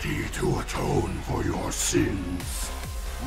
ready to atone for your sins?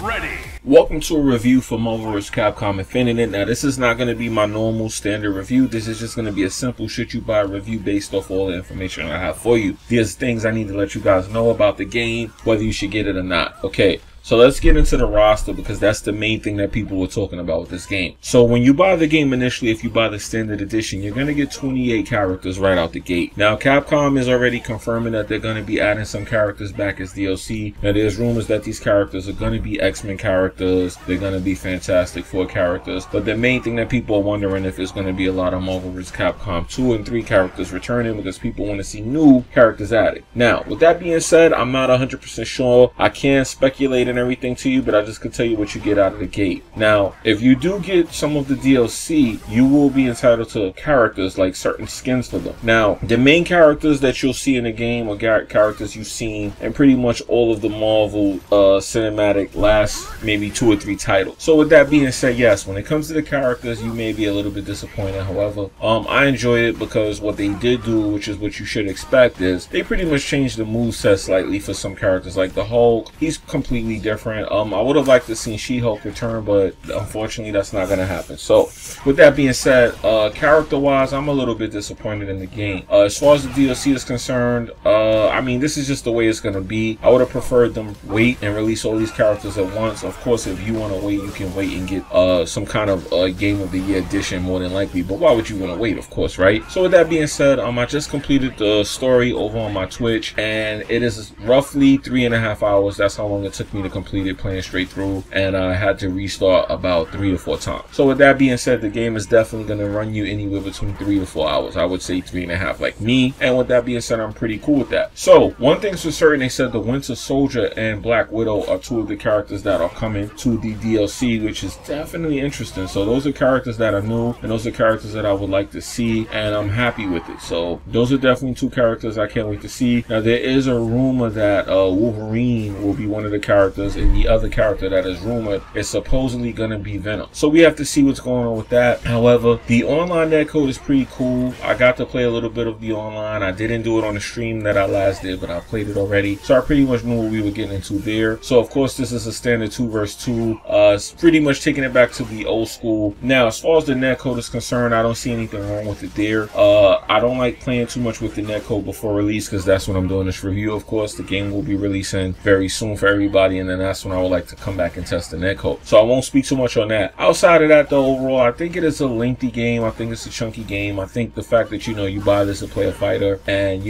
Ready. Welcome to a review for Marvel vs. Capcom Infinite. Now, this is not going to be my normal standard review. This is just going to be a simple should you buy review based off all the information I have for you. There's things I need to let you guys know about the game, whether you should get it or not. Okay. So let's get into the roster because that's the main thing that people were talking about with this game. So when you buy the game initially, if you buy the standard edition, you're going to get 28 characters right out the gate. Now Capcom is already confirming that they're going to be adding some characters back as DLC. Now there's rumors that these characters are going to be X-Men characters. They're going to be Fantastic Four characters. But the main thing that people are wondering if it's going to be a lot of Marvel vs. Capcom 2 and 3 characters returning because people want to see new characters added. Now with that being said, I'm not 100% sure. I can't speculate and everything to you, but I just could tell you what you get out of the gate. Now, if you do get some of the DLC, you will be entitled to characters like certain skins for them. Now, the main characters that you'll see in the game are characters you've seen in pretty much all of the Marvel cinematic last maybe 2 or 3 titles. So with that being said, yes, when it comes to the characters, you may be a little bit disappointed. However, I enjoy it because what they did do, which is what you should expect, is they pretty much changed the moveset slightly for some characters. Like the Hulk, he's completely different. I would have liked to see She-Hulk return, but unfortunately that's not going to happen. So with that being said, character wise, I'm a little bit disappointed in the game. As far as the DLC is concerned, I mean, this is just the way it's going to be. I would have preferred them wait and release all these characters at once. Of course, if you want to wait, you can wait and get some kind of Game of the Year edition more than likely, but why would you want to wait, of course, right? So with that being said, I just completed the story over on my Twitch, and it is roughly 3.5 hours. That's how long it took me to complete it, playing straight through, and I had to restart about 3 or 4 times. So with that being said, the game is definitely going to run you anywhere between 3 to 4 hours. I would say 3.5 like me, and with that being said, I'm pretty cool with that. So one thing's for certain, they said the Winter Soldier and Black Widow are 2 of the characters that are coming to the DLC, which is definitely interesting. So those are characters that are new, and those are characters that I would like to see, and I'm happy with it. So those are definitely 2 characters I can't wait to see. Now there is a rumor that Wolverine will be one of the characters, and the other character that is rumored is supposedly going to be Venom. So we have to see what's going on with that. However, the online netcode is pretty cool. I got to play a little bit of the online. I didn't do it on the stream that I last did, but I played it already. So I pretty much knew what we were getting into there. So of course, this is a standard 2 vs 2. It's pretty much taking it back to the old school. Now, as far as the netcode is concerned, I don't see anything wrong with it there. I don't like playing too much with the netcode before release because that's when I'm doing this review. Of course, the game will be releasing very soon for everybody, and then that's when I would like to come back and test the netcode. So I won't speak too much on that. Outside of that though, overall, I think it is a lengthy game. I think it's a chunky game. I think the fact that, you buy this to play a fighter and,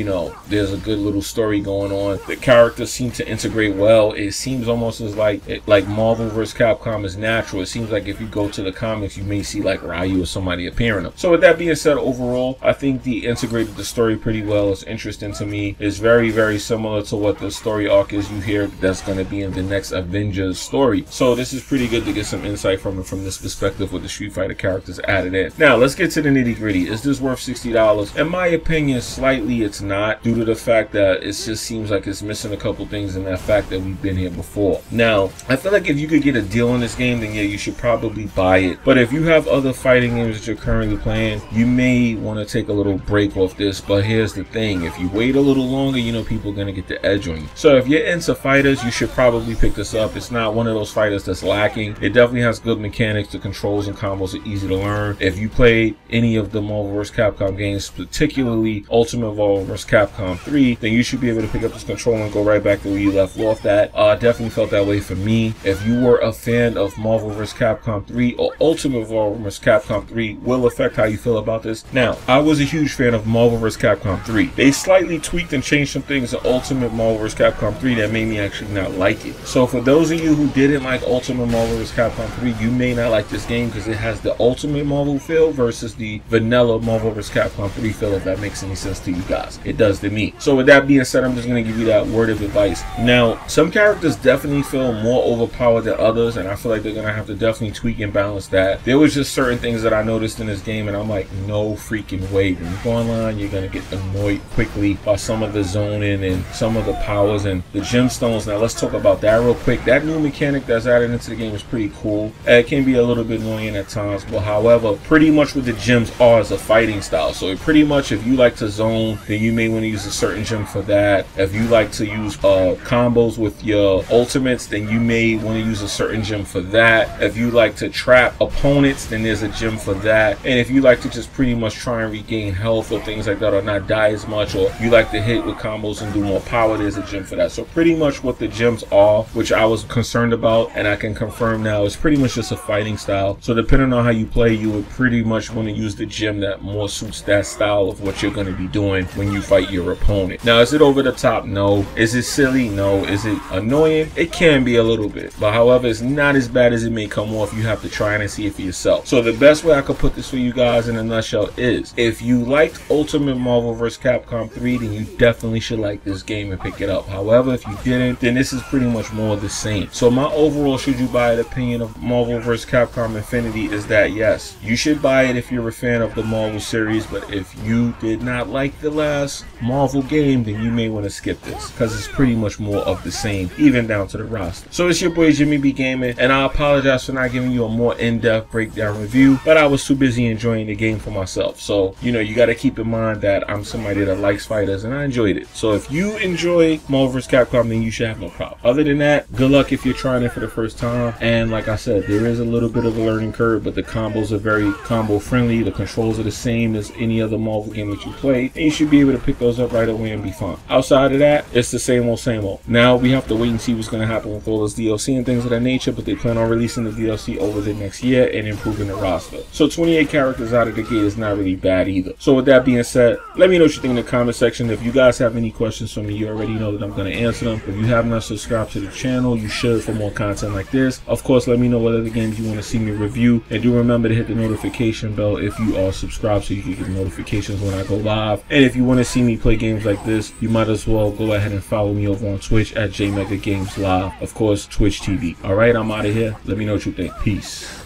there's a good little story going on. The characters seem to integrate well. It seems almost as like Marvel vs. Capcom is natural. It seems like if you go to the comics, you may see like Ryu or somebody appearing them. So with that being said, overall, I think they integrated the story pretty well. It's interesting to me. It's very, very similar to what the story arc is you hear that's going to be in the next Avengers story. So this is pretty good to get some insight from it from this perspective with the Street Fighter characters added in. Now let's get to the nitty gritty. Is this worth $60? In my opinion, slightly it's not, due to the fact that it just seems like it's missing a couple things in that fact that we've been here before. Now, I feel like if you could get a deal on this game, then yeah, you should probably buy it. But if you have other fighting games that you're currently playing, you may want to take a little break off this. But here's the thing, if you wait a little longer, people are going to get the edge on you. So if you're into fighters, you should probably pick this up. It's not one of those fighters that's lacking. It definitely has good mechanics. The controls and combos are easy to learn. If you played any of the Marvel vs. Capcom games, particularly Ultimate Marvel vs. Capcom 3, then you should be able to pick up this controller and go right back to where you left off at. Definitely felt that way for me. If you were a fan of Marvel vs. Capcom 3 or Ultimate Marvel vs. Capcom 3, will affect how you feel about this. Now, I was a huge fan of Marvel vs. Capcom 3. They slightly tweaked and changed some things in Ultimate Marvel vs. Capcom 3 that made me actually not like it. So for those of you who didn't like Ultimate Marvel vs. Capcom 3, you may not like this game because it has the Ultimate Marvel feel versus the vanilla Marvel vs. Capcom 3 feel, if that makes any sense to you guys. It does to me. So with that being said, I'm just going to give you that word of advice. Now, some characters definitely feel more overpowered than others, and I feel like they're going to have to definitely tweak and balance that. There was just certain things that I noticed in this game, and I'm like, no freaking way. When you go online, you're going to get annoyed quickly by some of the zoning and some of the powers and the gemstones. Now, let's talk about that that real quick. That new mechanic that's added into the game is pretty cool. It can be a little bit annoying at times, but however, pretty much what the gems are is a fighting style. So pretty much if you like to zone, then you may want to use a certain gem for that. If you like to use combos with your ultimates, then you may want to use a certain gem for that. If you like to trap opponents, then there's a gem for that. And if you like to just pretty much try and regain health or things like that, or not die as much, or you like to hit with combos and do more power, there's a gem for that. So pretty much what the gems are, which I was concerned about and I can confirm now, is pretty much just a fighting style. So depending on how you play, you would pretty much want to use the gem that more suits that style of what you're going to be doing when you fight your opponent. Now, is it over the top? No. Is it silly? No. Is it annoying? It can be a little bit, but however, it's not as bad as it may come off. You have to try it and see it for yourself. So the best way I could put this for you guys in a nutshell is, if you liked Ultimate Marvel vs. Capcom 3, then you definitely should like this game and pick it up. However, if you didn't, then this is pretty much more of the same. So my overall should you buy it opinion of Marvel vs. Capcom Infinity is that yes, you should buy it if you're a fan of the Marvel series, but if you did not like the last Marvel game, then you may want to skip this, because it's pretty much more of the same, even down to the roster. So it's your boy Jimmybgaming, and I apologize for not giving you a more in-depth breakdown review, but I was too busy enjoying the game for myself. So, you know, you got to keep in mind that I'm somebody that likes fighters, and I enjoyed it. So if you enjoy Marvel vs. Capcom, then you should have no problem. Other than that, good luck if you're trying it for the first time. And like I said, there is a little bit of a learning curve, but the combos are very combo friendly. The controls are the same as any other Marvel game that you play, and you should be able to pick those up right away and be fine. Outside of that, it's the same old, same old. Now we have to wait and see what's going to happen with all this DLC and things of that nature, but they plan on releasing the DLC over the next year and improving the roster. So 28 characters out of the gate is not really bad either. So with that being said, let me know what you think in the comment section. If you guys have any questions for me, you already know that I'm going to answer them. If you have not subscribed to the channel, you should, for more content like this. Of course, let me know what other games you want to see me review, and do remember to hit the notification bell if you are subscribed, so you can get notifications when I go live. And if you want to see me play games like this, you might as well go ahead and follow me over on Twitch at Jimmybgaming Live. Of course, Twitch TV. Alright, I'm out of here. Let me know what you think. Peace.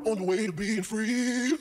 On the way to being free.